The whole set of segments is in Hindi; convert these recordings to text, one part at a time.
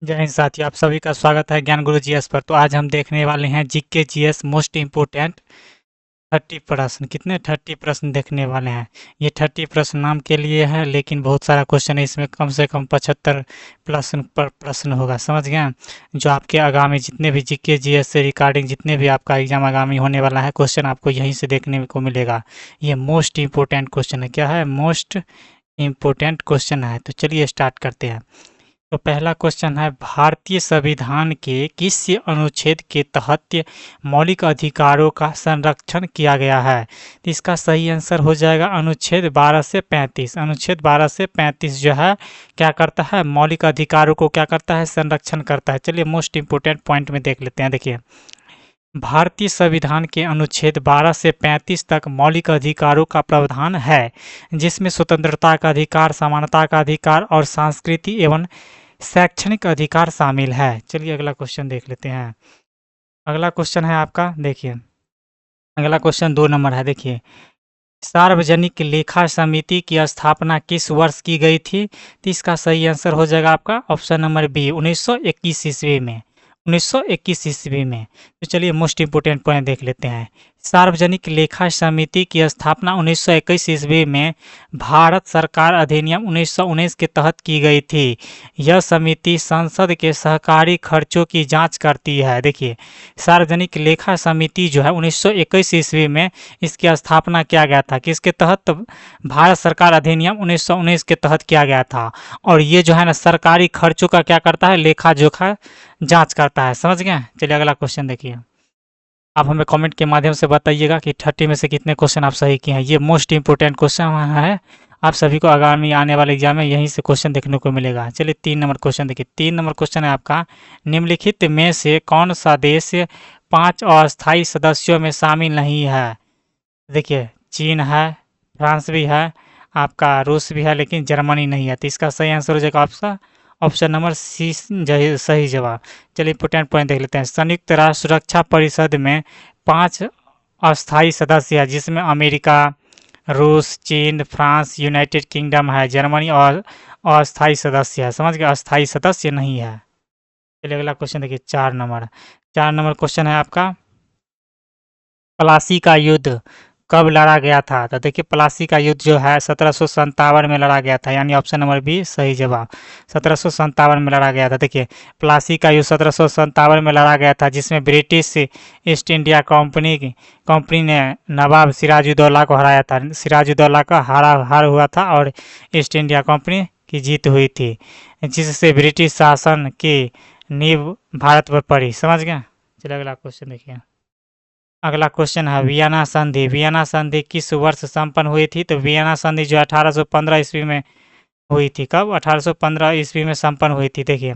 जय हिंद साथियों, आप सभी का स्वागत है ज्ञान गुरु जीएस पर। तो आज हम देखने वाले हैं जीके जीएस मोस्ट इम्पोर्टेंट 30 प्रश्न। कितने 30 प्रश्न देखने वाले हैं। ये 30 प्रश्न नाम के लिए है, लेकिन बहुत सारा क्वेश्चन है इसमें। कम से कम 75 प्रश्न पर प्रश्न होगा, समझ गए। जो आपके आगामी जितने भी जीके जीएस से रिगार्डिंग जितने भी आपका एग्जाम आगामी होने वाला है, क्वेश्चन आपको यहीं से देखने को मिलेगा। ये मोस्ट इम्पोर्टेंट क्वेश्चन है। क्या है? मोस्ट इम्पोर्टेंट क्वेश्चन है। तो चलिए स्टार्ट करते हैं। तो पहला क्वेश्चन है, भारतीय संविधान के किस अनुच्छेद के तहत मौलिक अधिकारों का संरक्षण किया गया है? तो इसका सही आंसर हो जाएगा अनुच्छेद 12 से 35। अनुच्छेद 12 से 35 जो है क्या करता है? मौलिक अधिकारों को क्या करता है? संरक्षण करता है। चलिए मोस्ट इंपोर्टेंट पॉइंट में देख लेते हैं। देखिए, भारतीय संविधान के अनुच्छेद 12 से 35 तक मौलिक अधिकारों का प्रावधान है, जिसमें स्वतंत्रता का अधिकार, समानता का अधिकार और सांस्कृतिक एवं शैक्षणिक अधिकार शामिल है। चलिए अगला क्वेश्चन देख लेते हैं। अगला क्वेश्चन है आपका, देखिए अगला क्वेश्चन 2 नंबर है। देखिए, सार्वजनिक लेखा समिति की स्थापना किस वर्ष की गई थी? तो इसका सही आंसर हो जाएगा आपका ऑप्शन नंबर बी, 1921 ईस्वी में। 1921 ईस्वी में। तो चलिए मोस्ट इंपोर्टेंट पॉइंट देख लेते हैं। सार्वजनिक लेखा समिति की स्थापना 1921 ईस्वी में भारत सरकार अधिनियम 1919 के तहत की गई थी। यह समिति संसद के सहकारी खर्चों की जांच करती है। देखिए, सार्वजनिक लेखा समिति जो है 1921 ईस्वी में इसकी स्थापना किया गया था। किसके तहत? तो भारत सरकार अधिनियम 1919 के तहत किया गया था। और ये जो है ना सरकारी खर्चों का क्या करता है? लेखा जोखा जांच करता है। समझ गए? चलिए अगला क्वेश्चन देखिए। आप हमें कमेंट के माध्यम से बताइएगा कि 30 में से कितने क्वेश्चन आप सही किए हैं। ये मोस्ट इंपोर्टेंट क्वेश्चन है। आप सभी को आगामी आने वाले एग्जाम में यहीं से क्वेश्चन देखने को मिलेगा। चलिए 3 नंबर क्वेश्चन देखिए। 3 नंबर क्वेश्चन है आपका, निम्नलिखित में से कौन सा देश 5 अस्थायी सदस्यों में शामिल नहीं है? देखिए, चीन है, फ्रांस भी है, आपका रूस भी है, लेकिन जर्मनी नहीं है। तो इसका सही आंसर हो जाएगा आपका ऑप्शन नंबर सी, सही जवाब। चलिए इंपोर्टेंट पॉइंट देख लेते हैं। संयुक्त राष्ट्र सुरक्षा परिषद में 5 अस्थायी सदस्य है, जिसमें अमेरिका, रूस, चीन, फ्रांस, यूनाइटेड किंगडम है, जर्मनी और अस्थायी सदस्य है। समझ गए? अस्थायी सदस्य नहीं है। चलिए अगला क्वेश्चन देखिए, 4 नंबर। 4 नंबर क्वेश्चन है आपका, प्लासी का युद्ध कब लड़ा गया था? तो देखिए, प्लासी का युद्ध जो है 1757 में लड़ा गया था, यानी ऑप्शन नंबर बी सही जवाब। 1757 में लड़ा गया था। देखिए, प्लासी का युद्ध 1757 में लड़ा गया था, जिसमें ब्रिटिश ईस्ट इंडिया कंपनी ने नवाब सिराजुद्दौला को हराया था। सिराजुद्दौला का हार हुआ था और ईस्ट इंडिया कंपनी की जीत हुई थी, जिससे ब्रिटिश शासन की नींव भारत पर पड़ी। समझ गए? चलिए अगला क्वेश्चन देखिए। अगला क्वेश्चन है, वियना संधि। वियना संधि किस वर्ष संपन्न हुई थी? तो वियना संधि जो 1815 ईस्वी में हुई थी। कब? 1815 ईस्वी में संपन्न हुई थी। देखिए,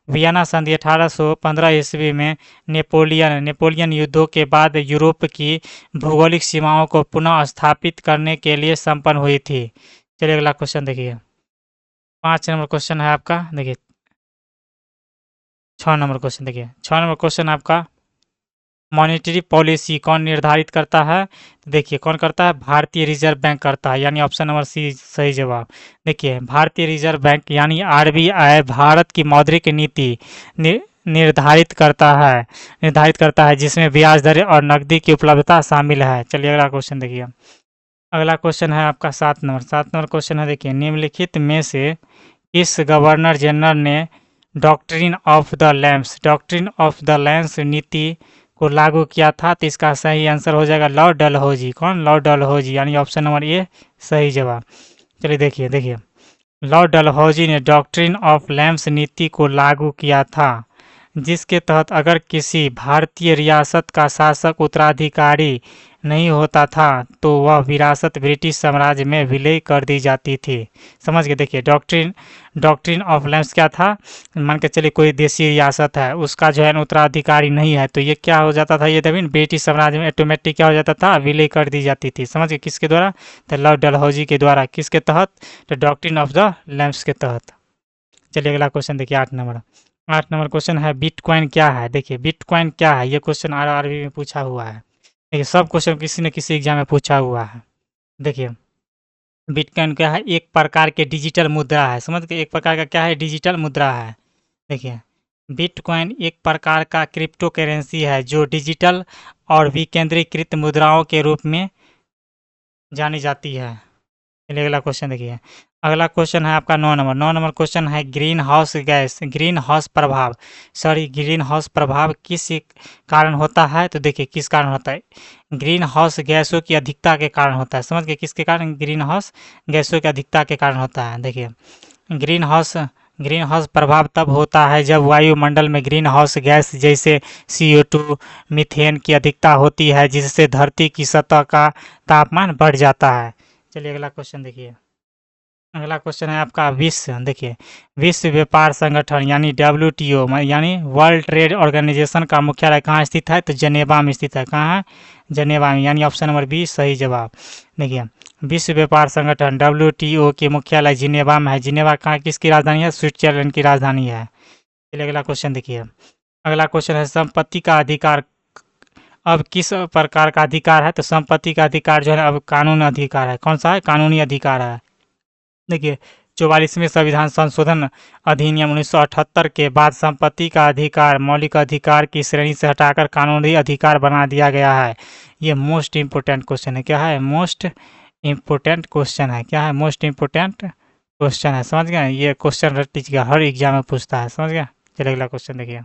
वियना संधि 1815 ईस्वी में नेपोलियन युद्धों के बाद यूरोप की भौगोलिक सीमाओं को पुनः स्थापित करने के लिए संपन्न हुई थी। चलिए अगला क्वेश्चन देखिए। 5 नंबर क्वेश्चन है आपका, देखिए 6 नंबर क्वेश्चन देखिए। 6 नंबर क्वेश्चन आपका, मॉनेटरी पॉलिसी कौन निर्धारित करता है? तो देखिए, कौन करता है? भारतीय रिजर्व बैंक करता है, यानी ऑप्शन नंबर सी सही जवाब। देखिए, भारतीय रिजर्व बैंक यानी आरबीआई भारत की मौद्रिक नीति निर्धारित करता है, जिसमें ब्याज दर और नकदी की उपलब्धता शामिल है। चलिए अगला क्वेश्चन देखिए। अगला क्वेश्चन है आपका 7 नंबर। 7 नंबर क्वेश्चन है, देखिए, निम्नलिखित में से किस गवर्नर जनरल ने डॉक्ट्रिन ऑफ द लैंड्स नीति को लागू किया था? तो इसका सही आंसर हो जाएगा लॉर्ड डलहौजी। कौन? लॉर्ड डलहौजी, यानी ऑप्शन नंबर ए सही जवाब। चलिए देखिए देखिए, लॉर्ड डलहौजी ने डॉक्ट्रिन ऑफ लैंड्स नीति को लागू किया था, जिसके तहत अगर किसी भारतीय रियासत का शासक उत्तराधिकारी नहीं होता था तो वह विरासत ब्रिटिश साम्राज्य में विलय कर दी जाती थी। समझ गए? देखिए, डॉक्ट्रिन ऑफ लैंड्स क्या था? मान के चलिए कोई देशी रियासत है, उसका जो है ना उत्तराधिकारी नहीं है, तो ये क्या हो जाता था? ये तभी ब्रिटिश साम्राज्य में ऑटोमेटिक क्या हो जाता था? विलय कर दी जाती थी। समझ गए? किसके द्वारा? तो लॉर्ड डलहौजी के द्वारा। किसके तहत? तो डॉक्ट्रिन ऑफ द लैंड्स के तहत। चलिए अगला क्वेश्चन देखिए, 8 नंबर। 8 नंबर क्वेश्चन है, बिटकॉइन क्या है? देखिए, बिटकॉइन क्या है? ये क्वेश्चन आरआरबी में पूछा हुआ है। देखिए, सब क्वेश्चन किसी न किसी एग्जाम में पूछा हुआ है। देखिए, बिटकॉइन क्या है? एक प्रकार के डिजिटल मुद्रा है। समझ गए? एक प्रकार का क्या है? डिजिटल मुद्रा है। देखिए, बिटकॉइन एक प्रकार का क्रिप्टो करेंसी है जो डिजिटल और विकेंद्रीकृत मुद्राओं के रूप में जानी जाती है। चलिए अगला क्वेश्चन देखिए। अगला क्वेश्चन है आपका 9 नंबर क्वेश्चन है ग्रीन हाउस प्रभाव ग्रीन हाउस प्रभाव किस कारण होता है? तो देखिए किस कारण होता है। ग्रीन हाउस गैसों की अधिकता के कारण होता है। समझ गए किसके कारण? ग्रीन हाउस गैसों की अधिकता के कारण होता है। देखिए ग्रीन हाउस प्रभाव तब होता है जब वायुमंडल में ग्रीन हाउस गैस जैसे CO2, मीथेन की अधिकता होती है, जिससे धरती की सतह का तापमान बढ़ जाता है। चलिए अगला क्वेश्चन देखिए। अगला क्वेश्चन है आपका विश्व व्यापार संगठन यानी WTO यानी वर्ल्ड ट्रेड ऑर्गेनाइजेशन का मुख्यालय कहाँ स्थित है? तो जेनेवा में स्थित है। कहाँ है? जेनेवा में, यानी ऑप्शन नंबर बी सही जवाब। देखिए विश्व व्यापार संगठन WTO के मुख्यालय जिनेवा में है। जिनेवा कहाँ किसकी राजधानी है? स्विट्जरलैंड की राजधानी है। चलिए अगला क्वेश्चन देखिए। अगला क्वेश्चन है संपत्ति का अधिकार अब किस प्रकार का अधिकार है? तो संपत्ति का अधिकार जो है अब कानून अधिकार है। कौन सा है? कानूनी अधिकार है। देखिए 44वें संविधान संशोधन अधिनियम 1978 के बाद संपत्ति का अधिकार मौलिक अधिकार की श्रेणी से हटाकर कानूनी अधिकार बना दिया गया है। ये मोस्ट इम्पोर्टेंट क्वेश्चन है। क्या है? मोस्ट इम्पोर्टेंट क्वेश्चन है। क्या है? मोस्ट इम्पोर्टेंट क्वेश्चन है। समझ गए? ये क्वेश्चन रट लीजिएगा, हर एग्जाम में पूछता है। समझ गए? चलिए अगला क्वेश्चन देखिए।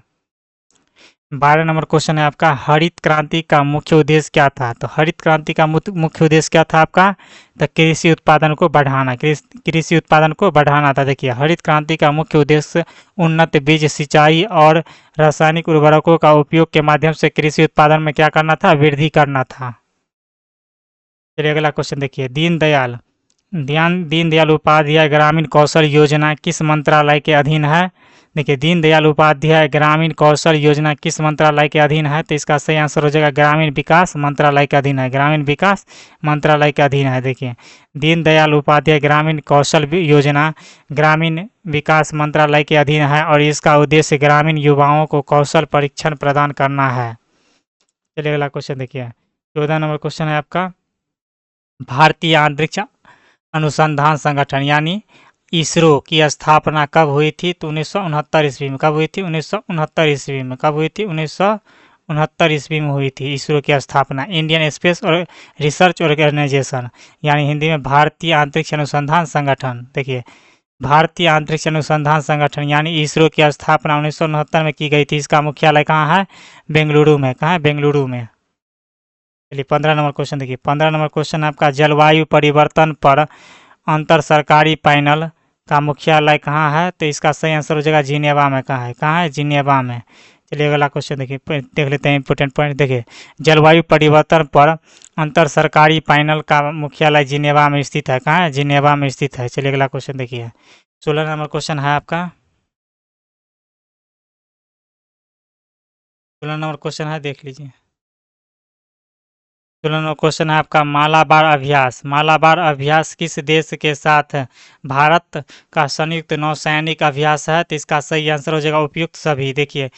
12 नंबर क्वेश्चन है आपका हरित क्रांति का मुख्य उद्देश्य क्या था? तो हरित क्रांति का मुख्य उद्देश्य क्या था आपका? तो कृषि उत्पादन को बढ़ाना। कृषि उत्पादन को बढ़ाना था। देखिए हरित क्रांति का मुख्य उद्देश्य उन्नत बीज, सिंचाई और रासायनिक उर्वरकों का उपयोग के माध्यम से कृषि उत्पादन में क्या करना था? वृद्धि करना था। चलिए अगला क्वेश्चन देखिए। दीनदयाल उपाध्याय ग्रामीण कौशल योजना किस मंत्रालय के अधीन है? देखिए दीनदयाल उपाध्याय ग्रामीण कौशल योजना किस मंत्रालय के अधीन है? तो इसका सही आंसर हो जाएगा ग्रामीण विकास मंत्रालय के अधीन है। ग्रामीण विकास मंत्रालय के अधीन है। देखिए दीनदयाल उपाध्याय ग्रामीण कौशल योजना ग्रामीण विकास मंत्रालय के अधीन है और इसका उद्देश्य ग्रामीण युवाओं को कौशल प्रशिक्षण प्रदान करना है। चलिए अगला क्वेश्चन देखिए। 14 नंबर क्वेश्चन है आपका भारतीय अंतरिक्ष अनुसंधान संगठन यानी इसरो की स्थापना कब हुई थी? तो 1969 ईस्वी में। कब हुई थी? 1969 ईस्वी में। कब हुई थी? 1969 ईस्वी में हुई थी इसरो की स्थापना। इंडियन स्पेस और रिसर्च ऑर्गेनाइजेशन यानी हिंदी में भारतीय अंतरिक्ष अनुसंधान संगठन। देखिए भारतीय अंतरिक्ष अनुसंधान संगठन यानी इसरो की स्थापना 1969 में की गई थी। इसका मुख्यालय कहाँ है? बेंगलुरु में। कहाँ है? बेंगलुरु में। चलिए 15 नंबर क्वेश्चन देखिए। 15 नंबर क्वेश्चन आपका जलवायु परिवर्तन पर अंतर सरकारी पैनल का मुख्यालय कहाँ है? तो इसका सही आंसर हो जाएगा जिनेवा में। कहाँ है? कहाँ है? जिनेवा में। चलिए अगला क्वेश्चन देखिए, देख लेते हैं इंपोर्टेंट पॉइंट। देखिए जलवायु परिवर्तन पर अंतर सरकारी पैनल का मुख्यालय जिनेवा में स्थित है। कहाँ है? जिनेवा में स्थित है। चलिए अगला क्वेश्चन देखिए। 16 नंबर क्वेश्चन है आपका 16 नंबर क्वेश्चन है, देख लीजिए। 16 नंबर क्वेश्चन है आपका मालाबार अभ्यास। मालाबार अभ्यास किस देश के साथ भारत का संयुक्त नौसैनिक अभ्यास है? तो इसका सही आंसर हो जाएगा उपयुक्त सभी। देखिए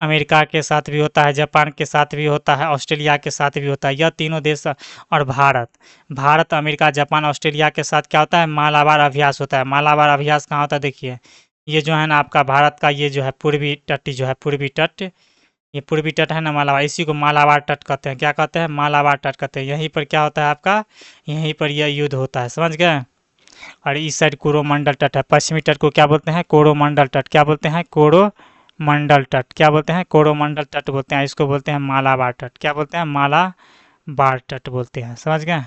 अमेरिका के साथ भी होता है, जापान के साथ भी होता है, ऑस्ट्रेलिया के साथ भी होता है। यह तीनों देश और भारत, अमेरिका, जापान, ऑस्ट्रेलिया के साथ क्या होता है? मालाबार अभ्यास होता है। मालाबार अभ्यास कहाँ होता है? देखिए ये जो है ना आपका भारत का ये जो है पूर्वी तट जो है, पूर्वी तट, ये पूर्वी तट है ना मालाबार, इसी को मालाबार तट कहते हैं। क्या कहते हैं? मालाबार तट कहते हैं। यहीं पर क्या होता है आपका? यहीं पर यह युद्ध होता है। समझ गए? और इस साइड कोरोमंडल तट है। पश्चिमी तट को क्या बोलते हैं? कोरोमंडल तट। क्या बोलते हैं? कोरोमंडल तट। क्या बोलते हैं? कोरोमंडल तट बोलते हैं। इसको बोलते हैं मालाबार तट। क्या बोलते हैं? मालाबार तट बोलते हैं। समझ गए?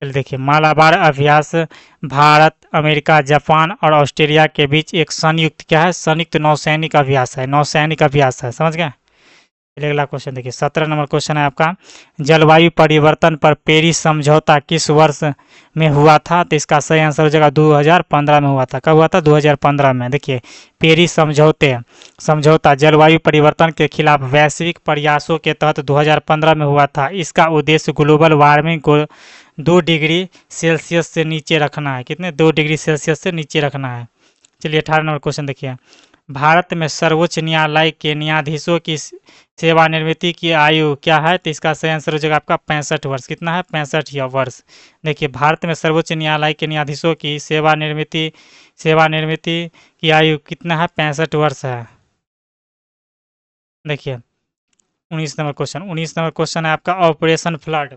चलिए देखिए मालाबार अभ्यास भारत, अमेरिका, जापान और ऑस्ट्रेलिया के बीच एक संयुक्त क्या है? संयुक्त नौसैनिक अभ्यास है। नौसैनिक अभ्यास है। समझ गए? चलिए अगला क्वेश्चन देखिए। 17 नंबर क्वेश्चन है आपका जलवायु परिवर्तन पर पेरिस समझौता किस वर्ष में हुआ था? तो इसका सही आंसर हो जाएगा 2015 में हुआ था। कब हुआ था? 2015 में। देखिए पेरिस समझौता जलवायु परिवर्तन के खिलाफ वैश्विक प्रयासों के तहत 2015 में हुआ था। इसका उद्देश्य ग्लोबल वार्मिंग को 2 डिग्री सेल्सियस से नीचे रखना है। कितने? 2 डिग्री सेल्सियस से नीचे रखना है। चलिए 18 नंबर क्वेश्चन देखिए। भारत में सर्वोच्च न्यायालय के न्यायाधीशों की सेवानिवृत्ति की आयु क्या है? तो इसका सही आंसर हो जाएगा आपका 65 वर्ष। कितना है? 65 या वर्ष। देखिए, भारत में सर्वोच्च न्यायालय के न्यायाधीशों की सेवानिवृत्ति की आयु कितना है? 65 वर्ष है। देखिए 19 नंबर क्वेश्चन है आपका ऑपरेशन फ्लड।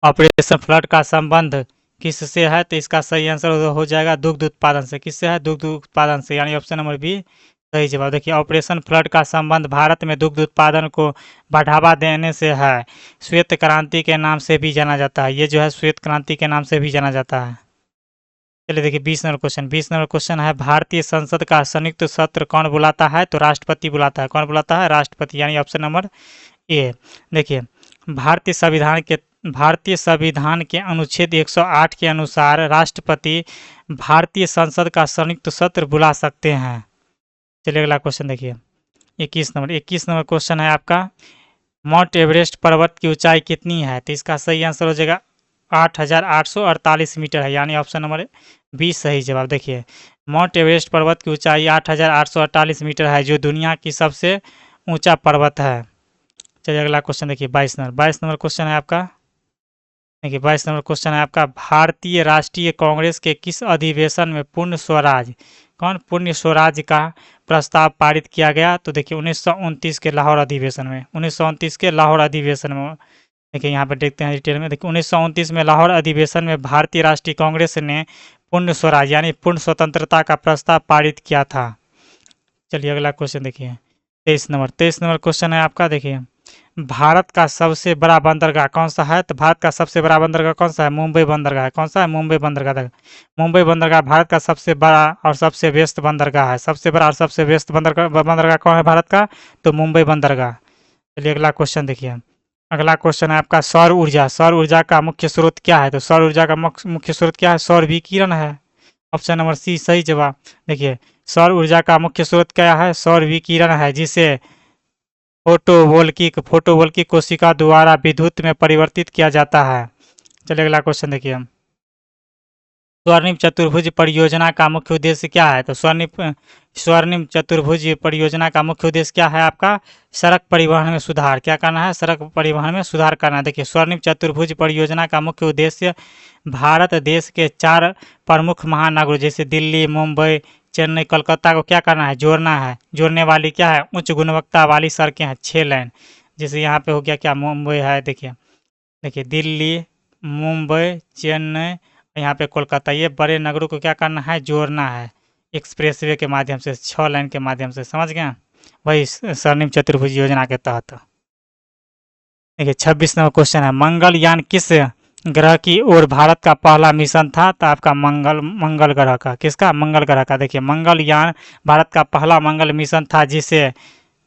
ऑपरेशन फ्लड का संबंध किससे है? तो इसका सही आंसर हो जाएगा दुग्ध उत्पादन से। किससे है? दुग्ध उत्पादन से, यानी ऑप्शन नंबर बी सही जवाब। देखिए, ऑपरेशन फ्लड का संबंध भारत में दुग्ध उत्पादन को बढ़ावा देने से है। श्वेत क्रांति के नाम से भी जाना जाता है। ये जो है श्वेत क्रांति के नाम से भी जाना जाता है। चलिए देखिए 20 नंबर क्वेश्चन है भारतीय संसद का संयुक्त सत्र कौन बुलाता है? तो राष्ट्रपति बुलाता है। कौन बुलाता है? राष्ट्रपति, यानी ऑप्शन नंबर ए। देखिए, भारतीय संविधान के अनुच्छेद 108 के अनुसार राष्ट्रपति भारतीय संसद का संयुक्त सत्र बुला सकते हैं। चलिए अगला क्वेश्चन देखिए 21 नंबर क्वेश्चन है आपका माउंट एवरेस्ट पर्वत की ऊंचाई कितनी है? तो इसका सही आंसर हो जाएगा 8,848 मीटर है, यानी ऑप्शन नंबर बी सही जवाब। देखिए, माउंट एवरेस्ट पर्वत की ऊंचाई 8,848 मीटर है, जो दुनिया की सबसे ऊंचा पर्वत है। चलिए अगला क्वेश्चन देखिए 22 नंबर क्वेश्चन है आपका। देखिए 22 नंबर क्वेश्चन है आपका भारतीय राष्ट्रीय कांग्रेस के किस अधिवेशन में पूर्ण स्वराज का प्रस्ताव पारित किया गया? तो देखिए 1929 के लाहौर अधिवेशन में। 1929 के लाहौर अधिवेशन में। देखिए यहाँ पर देखते हैं डिटेल में। देखिए 1929 में लाहौर अधिवेशन में भारतीय राष्ट्रीय कांग्रेस ने पूर्ण स्वराज यानी पूर्ण स्वतंत्रता का प्रस्ताव पारित किया था। चलिए अगला क्वेश्चन देखिए 23 नंबर क्वेश्चन है आपका। देखिए, भारत का सबसे बड़ा बंदरगाह कौन सा है? तो भारत का सबसे बड़ा बंदरगाह कौन सा है? मुंबई बंदरगाह है। कौन सा है? मुंबई बंदरगाह। मुंबई बंदरगाह भारत का सबसे बड़ा और सबसे व्यस्त बंदरगाह है। सबसे बड़ा और सबसे व्यस्त बंदरगाह कौन है भारत का? तो मुंबई बंदरगाह। चलिए अगला क्वेश्चन देखिए। अगला क्वेश्चन है आपका सौर ऊर्जा। सौर ऊर्जा का मुख्य स्रोत क्या है? तो सौर ऊर्जा का मुख्य स्रोत क्या है? सौर विकिरण है। ऑप्शन नंबर सी सही जवाब। देखिए, सौर ऊर्जा का मुख्य स्रोत क्या है? सौर विकिरण है, जिसे फोटोवोल्टिक कोशिका द्वारा विद्युत में परिवर्तित किया जाता है। चलिए अगला क्वेश्चन देखिए। स्वर्णिम चतुर्भुज परियोजना का मुख्य उद्देश्य क्या है? तो स्वर्णिम चतुर्भुज परियोजना का मुख्य उद्देश्य क्या है आपका? सड़क परिवहन में सुधार। क्या करना है? सड़क परिवहन में सुधार करना है। देखिए, स्वर्णिम चतुर्भुज परियोजना का मुख्य उद्देश्य भारत देश के 4 प्रमुख महानगरों जैसे दिल्ली, मुंबई, चेन्नई, कोलकाता को क्या करना है? जोड़ना है। जोड़ने वाली क्या है? उच्च गुणवत्ता वाली सड़कें हैं, 6 लेन। जैसे यहाँ पे हो गया क्या? मुंबई है। देखिए दिल्ली, मुंबई, चेन्नई, यहाँ पे कोलकाता, ये बड़े नगरों को क्या करना है? जोड़ना है एक्सप्रेसवे के माध्यम से, 6 लाइन के माध्यम से। समझ गए? वही स्वर्णिम चतुर्भुज योजना के तहत। देखिए 26 नंबर क्वेश्चन है मंगलयान किस ग्रह की ओर भारत का पहला मिशन था? तो आपका मंगल ग्रह का। किसका? मंगल ग्रह का। देखिए, मंगलयान भारत का पहला मंगल मिशन था, जिसे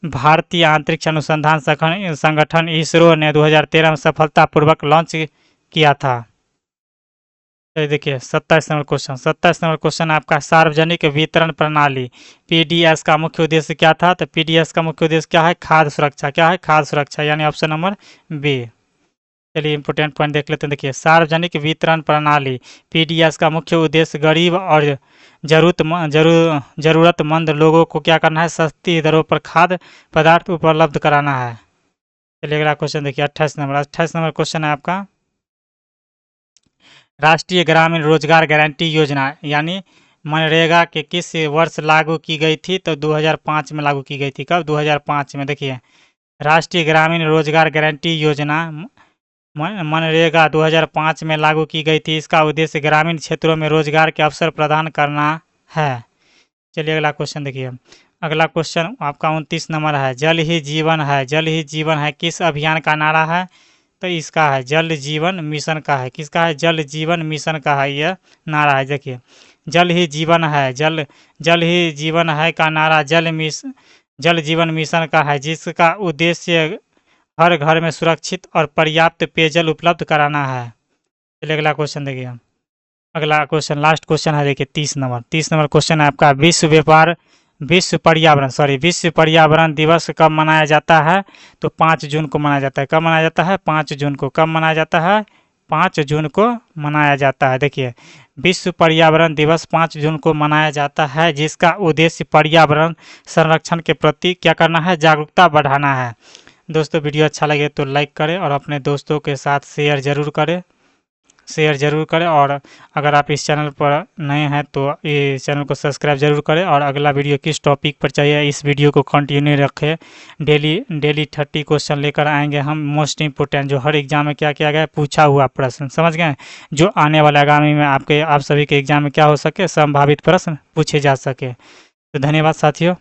भारतीय अंतरिक्ष अनुसंधान संगठन इसरो ने 2013 में सफलतापूर्वक लॉन्च किया था। देखिए 27 नंबर क्वेश्चन आपका सार्वजनिक वितरण प्रणाली पीडीएस का मुख्य उद्देश्य क्या था? तो पीडीएस का मुख्य उद्देश्य क्या है? खाद्य सुरक्षा। क्या है? खाद्य सुरक्षा, यानी ऑप्शन नंबर बी। चलिए इंपोर्टेंट पॉइंट देख लेते हैं। देखिए, सार्वजनिक वितरण प्रणाली पीडीएस का मुख्य उद्देश्य गरीब और जरूरतमंद लोगों को क्या करना है? सस्ती दरों पर खाद्य पदार्थ उपलब्ध कराना है। चलिए अगला क्वेश्चन देखिए 28 नंबर क्वेश्चन है आपका राष्ट्रीय ग्रामीण रोजगार गारंटी योजना यानी मनरेगा के किस वर्ष लागू की गई थी? तो 2005 में लागू की गई थी। कब? 2005 में। देखिए, राष्ट्रीय ग्रामीण रोजगार गारंटी योजना मनरेगा 2005 में लागू की गई थी। इसका उद्देश्य ग्रामीण क्षेत्रों में रोजगार के अवसर प्रदान करना है। चलिए अगला क्वेश्चन देखिए। अगला क्वेश्चन आपका 29 नंबर है जल ही जीवन है। जल ही जीवन है किस अभियान का नारा है? तो इसका है जल जीवन मिशन का है। किसका है? जल जीवन मिशन का है यह नारा है। देखिए, जल ही जीवन है, जल ही जीवन है का नारा जल जीवन मिशन का है, जिसका उद्देश्य हर घर में सुरक्षित और पर्याप्त पेयजल उपलब्ध कराना है। चलिए अगला क्वेश्चन देखिए। अगला क्वेश्चन लास्ट क्वेश्चन है। देखिए 30 नंबर क्वेश्चन है आपका विश्व पर्यावरण दिवस कब मनाया जाता है? तो 5 जून को मनाया जाता है। कब मनाया जाता है? 5 जून को। कब मनाया जाता है? 5 जून को मनाया जाता है। देखिए, विश्व पर्यावरण दिवस 5 जून को मनाया जाता है, जिसका उद्देश्य पर्यावरण संरक्षण के प्रति क्या करना है, जागरूकता बढ़ाना है। दोस्तों वीडियो अच्छा लगे तो लाइक करें और अपने दोस्तों के साथ शेयर ज़रूर करें और अगर आप इस चैनल पर नए हैं तो इस चैनल को सब्सक्राइब ज़रूर करें। और अगला वीडियो किस टॉपिक पर चाहिए, इस वीडियो को कंटिन्यू रखें। डेली 30 क्वेश्चन लेकर आएंगे हम, मोस्ट इंपोर्टेंट, जो हर एग्जाम में क्या किया गया है, पूछा हुआ प्रश्न, समझ गए, जो आने वाले आगामी में आप सभी के एग्जाम में क्या हो सके, संभावित प्रश्न पूछे जा सके। तो धन्यवाद साथियों।